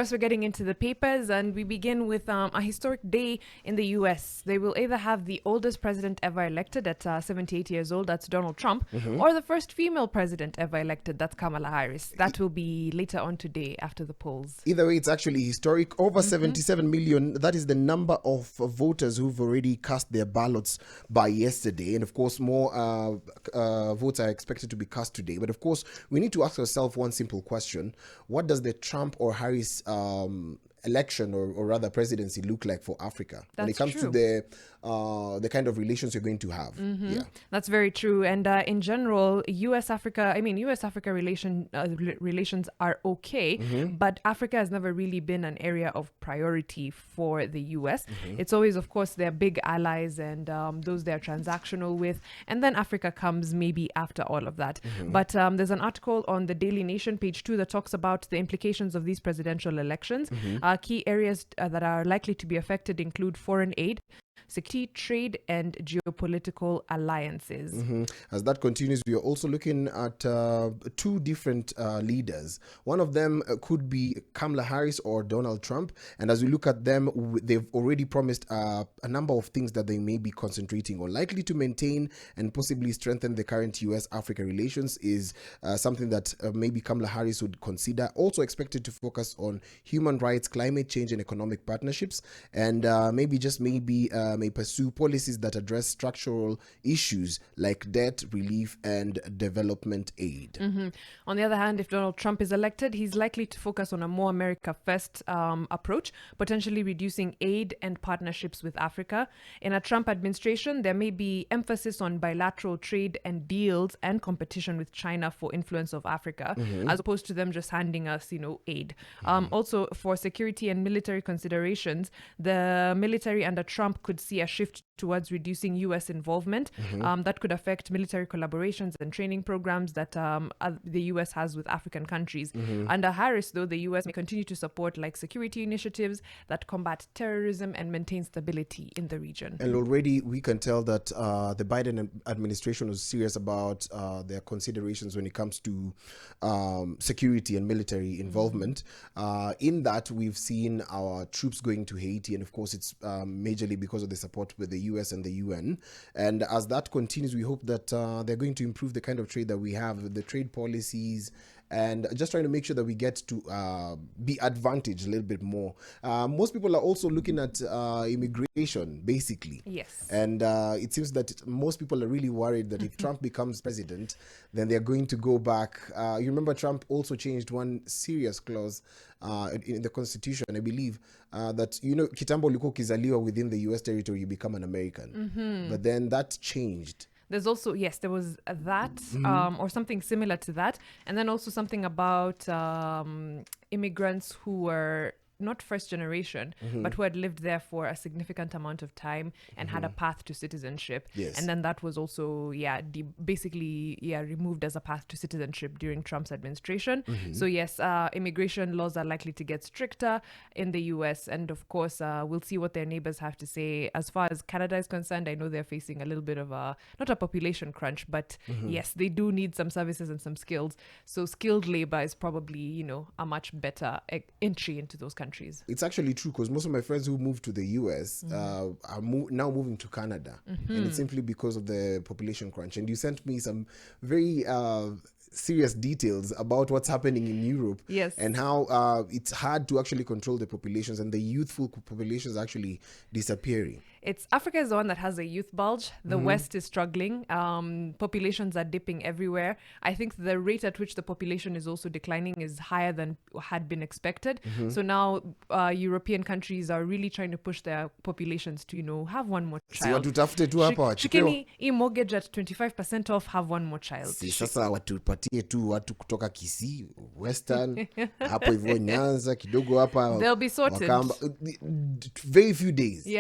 We're getting into the papers, and we begin with a historic day in the U.S. They will either have the oldest president ever elected at 78 years old, that's Donald Trump, or the first female president ever elected, that's Kamala Harris. That will be later on today after the polls. Either way, it's actually historic. Over 77 million, that is the number of voters who've already cast their ballots by yesterday. And of course, more votes are expected to be cast today. But of course, we need to ask ourselves one simple question. What does the Trump or Harris election or rather presidency look like for Africa when it comes to the kind of relations you're going to have? Yeah, that's very true. And in general, U.S.-Africa relations are okay, but Africa has never really been an area of priority for the U.S. It's always, of course, their big allies and those they're transactional with, and then Africa comes maybe after all of that. But there's an article on the Daily Nation, page 2, that talks about the implications of these presidential elections. Key areas that are likely to be affected include foreign aid, security, trade, and geopolitical alliances. As that continues, we are also looking at two different leaders. One of them could be Kamala Harris or Donald Trump. And as we look at them, they've already promised a number of things that they may be concentrating on. Likely to maintain and possibly strengthen the current U.S.-Africa relations is something that maybe Kamala Harris would consider. Also expected to focus on human rights, climate change, and economic partnerships. And may pursue policies that address structural issues like debt relief and development aid. On the other hand, if Donald Trump is elected, he's likely to focus on a more America First approach, potentially reducing aid and partnerships with Africa. In a Trump administration, there may be emphasis on bilateral trade and deals and competition with China for influence of Africa, as opposed to them just handing us, aid. Also, for security and military considerations, the military under Trump could see a shift towards reducing U.S. involvement. That could affect military collaborations and training programs that the U.S. has with African countries. Under Harris, though, the U.S. may continue to support security initiatives that combat terrorism and maintain stability in the region. And already we can tell that the Biden administration was serious about their considerations when it comes to security and military involvement. In that, we've seen our troops going to Haiti, and of course, it's majorly because of the support with the US and the UN. And as that continues, we hope that they're going to improve the kind of trade that we have, the trade policies, and just trying to make sure that we get to be advantaged a little bit more. Most people are also looking at immigration, basically. Yes. And it seems that most people are really worried that if Trump becomes president, then they're going to go back. You remember Trump also changed one serious clause in the Constitution, I believe, that, kitambo ulikuwa ukizaliwa within the US territory, you become an American. But then that changed. There's also, yes, there was that or something similar to that. And then also something about immigrants who were not first generation, but who had lived there for a significant amount of time and had a path to citizenship. Yes. And then that was also, removed as a path to citizenship during Trump's administration. So yes, immigration laws are likely to get stricter in the US. And of course, we'll see what their neighbors have to say. As far as Canada is concerned, I know they're facing a little bit of not a population crunch, but yes, they do need some services and some skills. So skilled labor is probably, a much better entry into those countries. It's actually true, because most of my friends who moved to the US are now moving to Canada, and it's simply because of the population crunch. And you sent me some very serious details about what's happening in Europe, yes, and how it's hard to actually control the populations, and the youthful populations are actually disappearing. Africa is the one that has a youth bulge. The West is struggling. Populations are dipping everywhere. I think the rate at which the population is also declining is higher than had been expected. So now European countries are really trying to push their populations to, have one more child. Shikeni mortgage at 25% off, have one more child. Sasa watupatie tu watu kutoka Kisii, Western, hapo hivyo Nyanza, kidogo hapa. They'll be sorted. Very few days.